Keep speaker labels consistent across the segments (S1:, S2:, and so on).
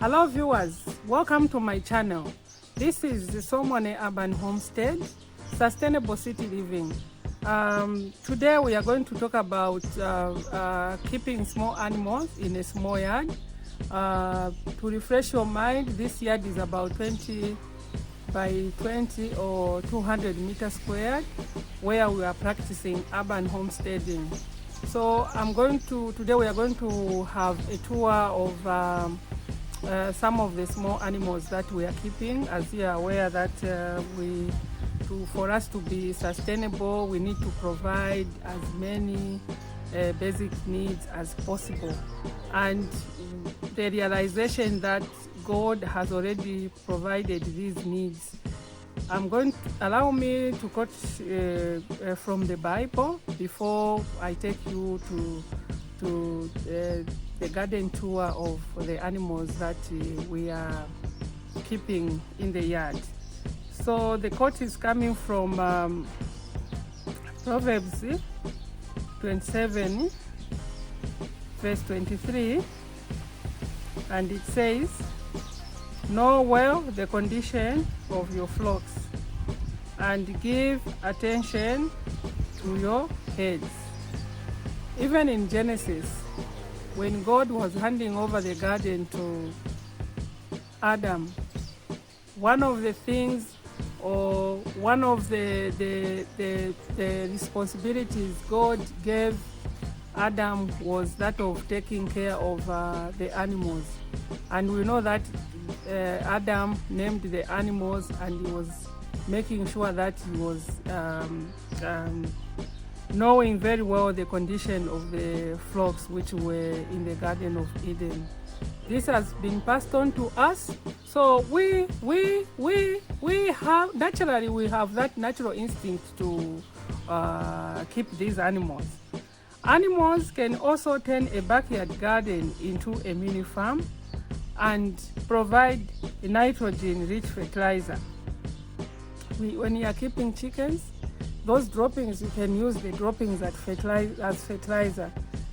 S1: Hello viewers, welcome to my channel. This is the Somone Urban Homestead, Sustainable City Living. Today we are going to talk about keeping small animals in a small yard. To refresh your mind, this yard is about 20 by 20 or 200 meters squared, where we are practicing urban homesteading. So today we are going to have a tour of some of the small animals that we are keeping. As you are aware that for us to be sustainable, we need to provide as many basic needs as possible. And the realization that God has already provided these needs. Allow me to quote from the Bible before I take you to the garden tour of the animals that we are keeping in the yard. So the quote is coming from Proverbs 27 verse 23, and it says, "Know well the condition of your flocks and give attention to your heads." Even in Genesis, when God was handing over the garden to Adam, one of the things or one of the responsibilities God gave Adam was that of taking care of the animals. And we know that Adam named the animals, and he was making sure that he was knowing very well the condition of the flocks which were in the Garden of Eden. This has been passed on to us. So we have that natural instinct to keep these animals. Animals can also turn a backyard garden into a mini farm and provide nitrogen-rich fertilizer. When you are keeping chickens, those droppings, you can use the droppings as fertilizer,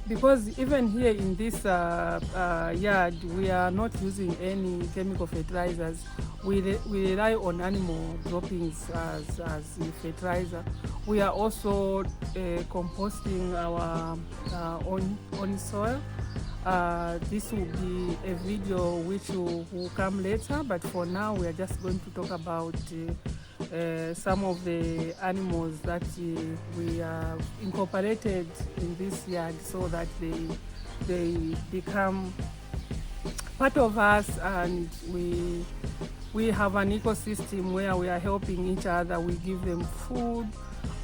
S1: because even here in this yard, we are not using any chemical fertilizers. We rely on animal droppings as fertilizer. We are also composting our own soil. This will be a video which will come later, but for now we are just going to talk about some of the animals that we have incorporated in this yard, so that they become part of us, and we have an ecosystem where we are helping each other. We give them food,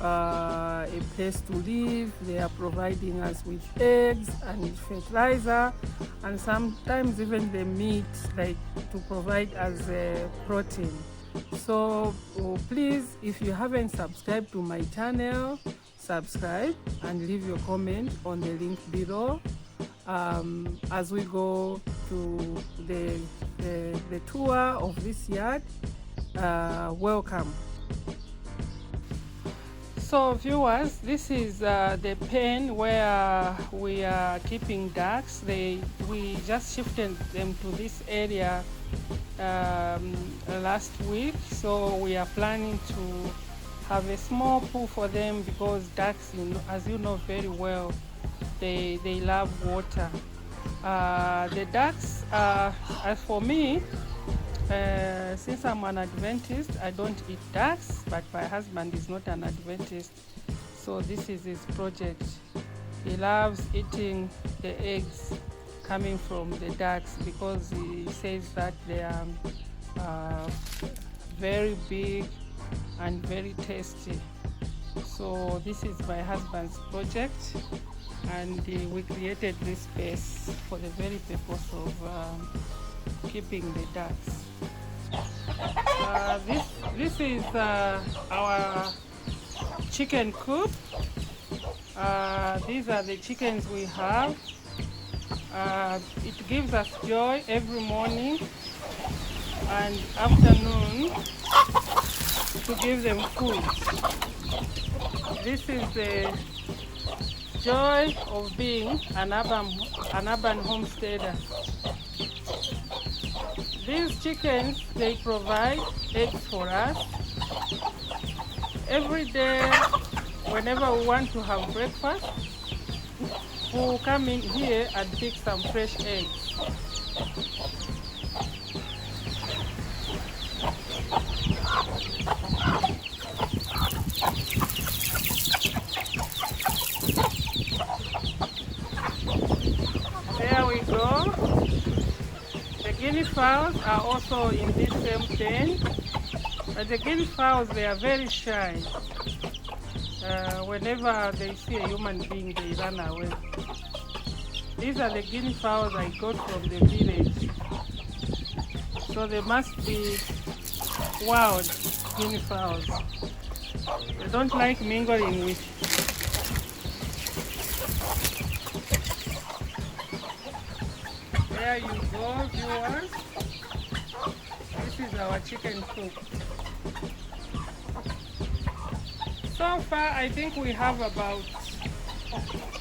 S1: a place to live. They are providing us with eggs and fertilizer, and sometimes even the meat, like to provide as a protein. So please, if you haven't subscribed to my channel, subscribe and leave your comment on the link below. As we go to the tour of this yard, welcome. So viewers, this is the pen where we are keeping ducks. We just shifted them to this area last week, so we are planning to have a small pool for them, because ducks, as you know very well, they love water. The ducks, as for me, since I'm an Adventist, I don't eat ducks, but my husband is not an Adventist, so this is his project. He loves eating the eggs coming from the ducks, because he says that they are very big and very tasty. So this is my husband's project, and we created this space for the very purpose of keeping the ducks. This is our chicken coop. These are the chickens we have. It gives us joy every morning and afternoon to give them food. This is the joy of being an urban homesteader. These chickens, they provide eggs for us. Every day, whenever we want to have breakfast, we'll come in here and pick some fresh eggs. There we go. The guinea fowls are also in this same pen. But the guinea fowls, they are very shy. Whenever they see a human being, they run away. These are the guinea fowls I got from the village. So they must be wild guinea fowls. They don't like mingling with. There you go, viewers. This is our chicken coop. So far, I think we have about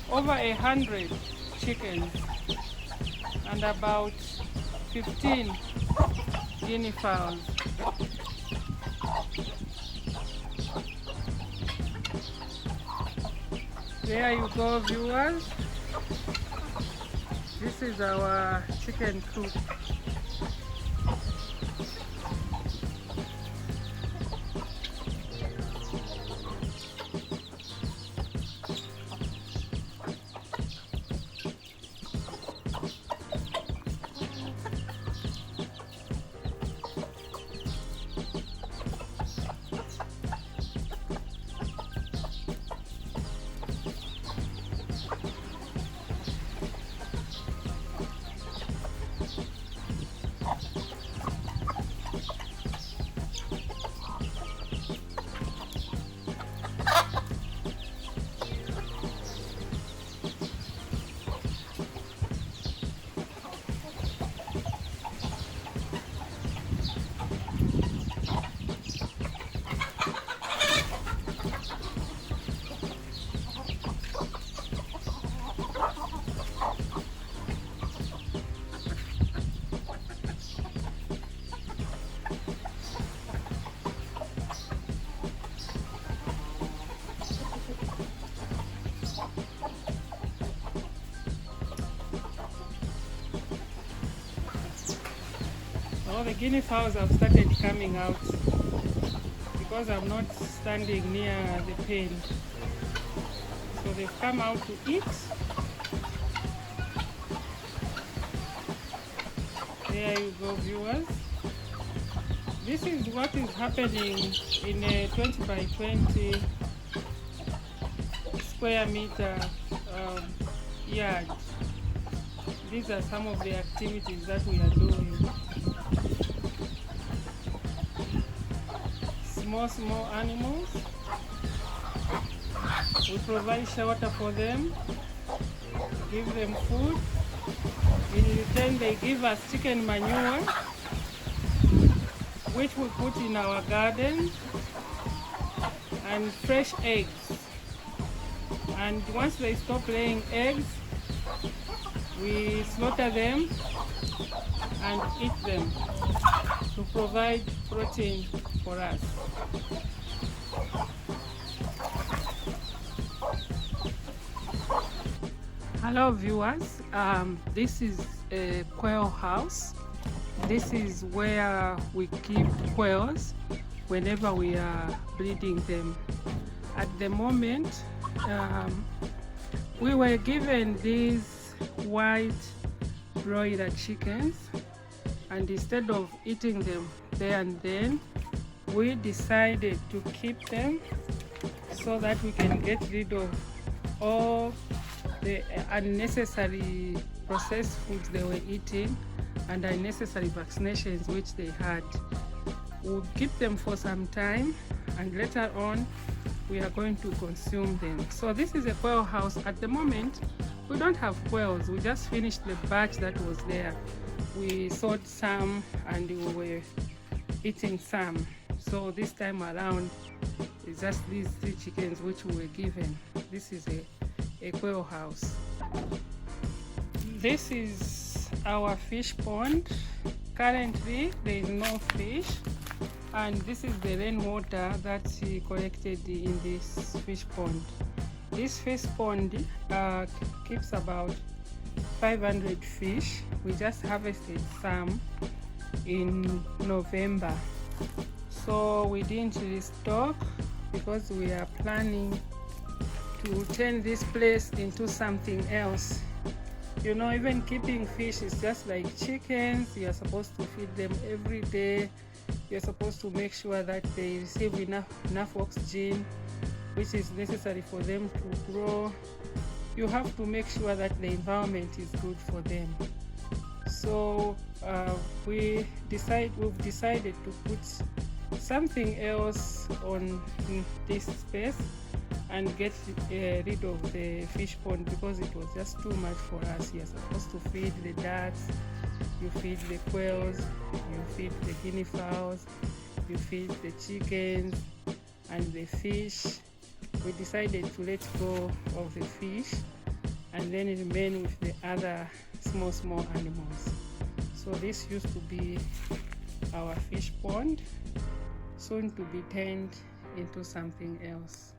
S1: over 100 chickens and about 15 guinea fowls. There you go, viewers. This is our chicken coop. Oh, the guinea fowls have started coming out because I'm not standing near the pen. So they've come out to eat. There you go, viewers. This is what is happening in a 20 by 20 square meter yard. These are some of the activities that we are doing. Small animals. We provide shelter for them, give them food. In return, they give us chicken manure, which we put in our garden, and fresh eggs. And once they stop laying eggs, we slaughter them and eat them to provide protein for us. Hello viewers, this is a quail house. This is where we keep quails whenever we are breeding them. At the moment, we were given these white broiler chickens, and instead of eating them there and then, we decided to keep them so that we can get rid of all the unnecessary processed foods they were eating and unnecessary vaccinations which they had. We'll keep them for some time, and later on we are going to consume them. So this is a quail house. At the moment we don't have quails. We just finished the batch that was there. We sold some and we were eating some. So this time around it's just these 3 chickens which we were given. This is a quail house. This is our fish pond. currently there is no fish, and this is the rainwater that she collected in this fish pond. This fish pond keeps about 500 fish. We just harvested some in November, so we didn't restock because we are planning to turn this place into something else. You know, even keeping fish is just like chickens. You are supposed to feed them every day. You're supposed to make sure that they receive enough oxygen, which is necessary for them to grow. You have to make sure that the environment is good for them. So we've decided to put something else on this space and get rid of the fish pond because it was just too much for us. You're supposed to feed the ducks, you feed the quails, you feed the guinea fowls, you feed the chickens and the fish. We decided to let go of the fish and then remain with the other small animals. So this used to be our fish pond, soon to be turned into something else.